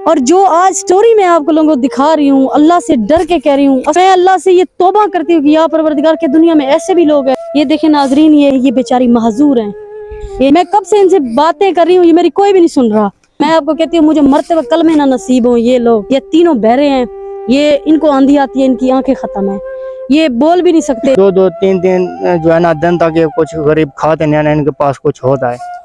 اور جو آج سٹوری میں آپ کو لوگوں کو دکھا رہی ہوں، اللہ سے ڈر کے کہہ رہی ہوں، میں اللہ سے یہ توبہ کرتی ہوں کہ یا پروردگار کے دنیا میں ایسے بھی لوگ ہیں۔ یہ دیکھیں ناظرین، یہ بیچاری معذور ہیں۔ یہ میں کب سے ان سے باتیں کر رہی ہوں، یہ میری کوئی بھی نہیں سن رہا۔ میں آپ کو کہتی ہوں مجھے مرتے ہوئے کلمے نہ نصیب ہوں۔ یہ لوگ، یہ تینوں بہرے ہیں، یہ ان کو آندھی آتی ہے، ان کی آنکھیں ختم ہیں، یہ بول بھی نہیں سکتے۔ دو تین جو ہے نا دن تک یہ کچھ غریب کھاتے نہیں ہیں، ان کے پاس کچھ ہوتا ہے۔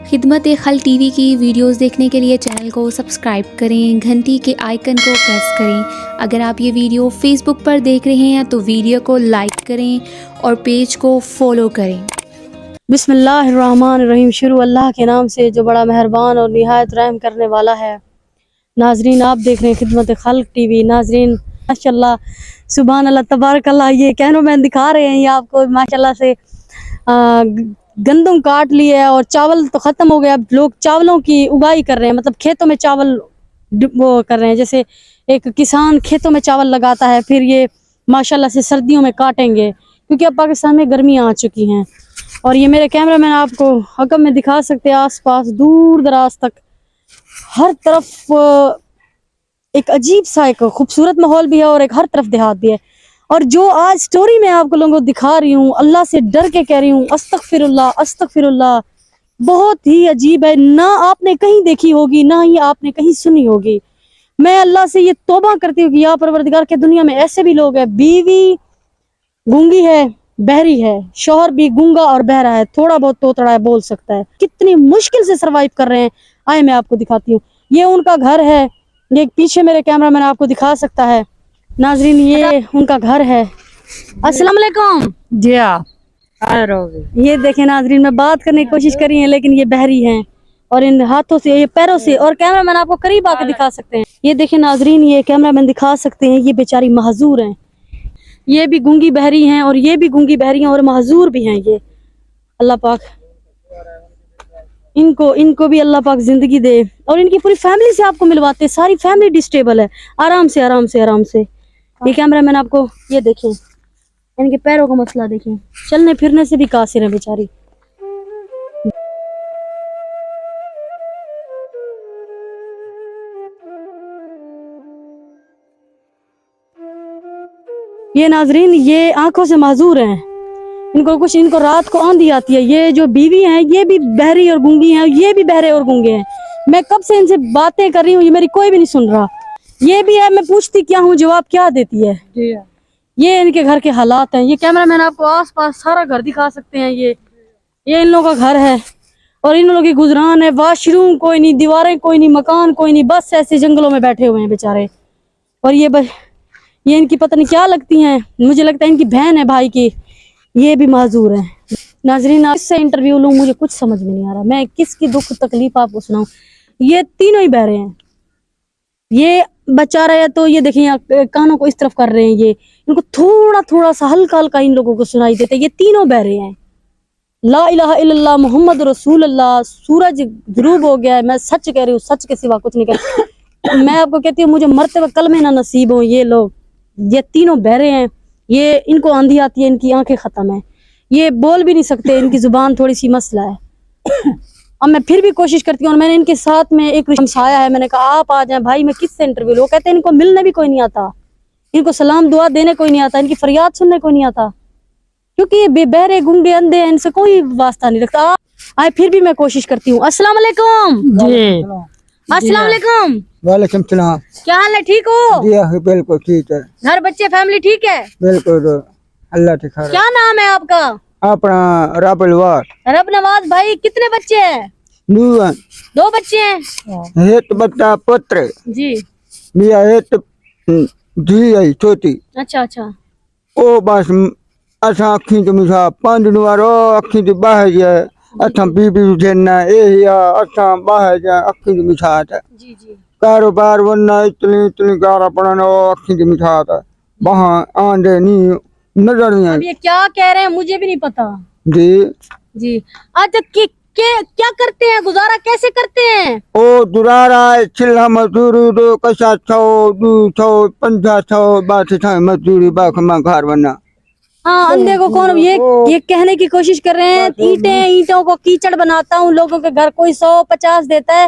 خدمت خلق ٹی وی کی ویڈیوز دیکھنے کے لیے چینل کو سبسکرائب کریں، گھنٹی کے آئیکن کو پریس کریں۔ اگر آپ یہ ویڈیو فیس بک پر دیکھ رہے ہیں تو ویڈیو کو لائک کریں اور پیج کو فالو کریں۔ بسم اللہ الرحمن الرحیم، شروع اللہ کے نام سے جو بڑا مہربان اور نہایت رحم کرنے والا ہے۔ ناظرین آپ دیکھ رہے ہیں خدمت خلق ٹی وی۔ ناظرین ماشاءاللہ سبحان اللہ تبارک اللہ، یہ کینو مین دکھا رہے ہیں یہ آپ کو ماشاءاللہ سے گندم کاٹ لی ہے اور چاول تو ختم ہو گیا۔ اب لوگ چاولوں کی اگائی کر رہے ہیں، مطلب کھیتوں میں چاول وہ کر رہے ہیں، جیسے ایک کسان کھیتوں میں چاول لگاتا ہے، پھر یہ ماشاءاللہ سے سردیوں میں کاٹیں گے، کیونکہ اب پاکستان میں گرمیاں آ چکی ہیں۔ اور یہ میرے کیمرہ مین آپ کو حکم میں دکھا سکتے ہیں، آس پاس دور دراز تک ہر طرف ایک عجیب سا ایک خوبصورت ماحول بھی ہے اور ایک ہر طرف دیہات بھی ہے۔ اور جو آج سٹوری میں آپ کو لوگوں کو دکھا رہی ہوں، اللہ سے ڈر کے کہہ رہی ہوں، استغفر اللہ استغفر اللہ، بہت ہی عجیب ہے، نہ آپ نے کہیں دیکھی ہوگی نہ ہی آپ نے کہیں سنی ہوگی۔ میں اللہ سے یہ توبہ کرتی ہوں کہ یا پروردگار کے دنیا میں ایسے بھی لوگ ہیں، بیوی گونگی ہے، بہری ہے، شوہر بھی گونگا اور بہرا ہے، تھوڑا بہت توتڑا ہے، بول سکتا ہے، کتنی مشکل سے سروائیو کر رہے ہیں۔ آئے میں آپ کو دکھاتی ہوں، یہ ان کا گھر ہے، یہ پیچھے میرے کیمرہ مین آپ کو دکھا سکتا ہے۔ ناظرین یہ ان کا گھر ہے۔ السلام علیکم جی ہاں، یہ دیکھیں ناظرین، میں بات کرنے کی کوشش کری ہے لیکن یہ بہری ہیں، اور ان ہاتھوں سے یہ پیروں سے، اور کیمرہ مین آپ کو قریب آ کے دکھا سکتے ہیں۔ یہ دیکھیں ناظرین، یہ کیمرہ مین دکھا سکتے ہیں، یہ بیچاری معذور ہیں، یہ بھی گونگی بہری ہیں اور یہ بھی گونگی بہری ہیں اور معذور بھی ہیں۔ یہ اللہ پاک ان کو بھی اللہ پاک زندگی دے، اور ان کی پوری فیملی سے آپ کو ملواتے، ساری فیملی ڈسٹیبل ہے۔ آرام سے آرام سے آرام سے، یہ کیمرہ مین آپ کو یہ دیکھیں، ان کے پیروں کا مسئلہ دیکھیں، چلنے پھرنے سے بھی قاصر ہیں بیچاری۔ یہ ناظرین یہ آنکھوں سے معذور ہیں، ان کو رات کو آندھی آتی ہے۔ یہ جو بیوی ہیں یہ بھی بہری اور گونگی ہیں، یہ بھی بہرے اور گونگے ہیں۔ میں کب سے ان سے باتیں کر رہی ہوں، یہ میری کوئی بھی نہیں سن رہا۔ یہ بھی ہے، میں پوچھتی کیا ہوں جواب کیا دیتی ہے۔ یہ ان کے گھر کے حالات ہیں۔ یہ کیمرہ مین آپ کو آس پاس سارا گھر دکھا سکتے ہیں۔ یہ ان لوگوں کا گھر ہے اور ان لوگوں کی گزران ہے، واش روم کوئی نہیں، دیواریں کوئی نہیں، مکان کوئی نہیں، بس ایسے جنگلوں میں بیٹھے ہوئے ہیں بیچارے۔ اور یہ ان کی پتہ نہیں کیا لگتی ہیں، مجھے لگتا ہے ان کی بہن ہے بھائی کی۔ یہ بھی معذور ہیں۔ ناظرین آپ سے انٹرویو لوں، مجھے کچھ سمجھ میں نہیں آ رہا، میں کس کی دکھ تکلیف آپ کو سناؤں۔ یہ تینوں ہی بہرے ہیں۔ یہ بچہ رہے تو یہ دیکھیں کانوں کو اس طرف کر رہے ہیں، یہ ان کو تھوڑا تھوڑا سا ہلکا ہلکا ان لوگوں کو سنائی دیتے۔ یہ تینوں بہرے ہیں۔ لا الہ الا اللہ محمد رسول اللہ۔ سورج غروب ہو گیا ہے، میں سچ کہہ رہی ہوں، سچ کے سوا کچھ نہیں کہہ رہی۔ میں آپ کو کہتی ہوں مجھے مرتے ہوئے کلمے نہ نصیب ہوں۔ یہ لوگ، یہ تینوں بہرے ہیں، یہ ان کو آندھی آتی ہے، ان کی آنکھیں ختم ہیں، یہ بول بھی نہیں سکتے، ان کی زبان تھوڑی سی مسئلہ ہے۔ اب میں پھر بھی کوشش کرتی ہوں، اور میں نے ان کے ساتھ میں ایک ہمسایا ہے، میں نے کہا آپ آ جائیں بھائی، میں کس سے انٹرویو لوں؟ وہ کہتے ہیں ان کو ملنے بھی کوئی نہیں آتا، ان کو سلام دعا دینے کوئی نہیں آتا، ان کی فریاد سننے کوئی نہیں آتا، کیونکہ یہ بے بہرے گنگے اندھے ہیں، ان سے کوئی واسطہ نہیں رکھتا۔ آئے پھر بھی میں کوشش کرتی ہوں۔ السلام علیکم جی السلام علیکم، وعلیکم السلام۔ کیا حال ہے، ٹھیک ہو؟ جی ہاں بالکل ٹھیک ہے، گھر بچے فیملی ٹھیک ہے؟ بالکل اللہ کی خیر۔ کیا نام ہے آپ کا؟ اپنا رب الوار رب نواز بھائی، کتنے بچے ہیں؟ دو بچے ہیں ایک بچہ پتر جی۔ میرا، ایک دھی ہے چھوٹی، اچھا اچھا، او بس اساں اکھیں تو مسا 5 نوارو اکھیں تو باہر جائے، اساں بی بی جننا اے یا اساں باہر جائے اکھیں تو مسات ہے، جی جی کاروبار ورنہ اتنی گارا پڑھنا اکھیں تو مسات ہے، وہاں آندے نہیں نظر نہیں اب آئی۔ یہ کیا کہہ رہے ہیں مجھے بھی نہیں پتا جی جی۔ اچھا کیا کرتے ہیں، گزارا کیسے کرتے ہیں؟ او درارا چلہ مزدوری دو کشا 100 200 50 بات تھا مزدوری باکھما گھر بنا۔ ہاں اندھے کو کون، یہ کہنے کی کوشش کر رہے ہیں اینٹوں کو کیچڑ بناتا ہوں، لوگوں کے گھر کوئی 100 50 دیتا ہے،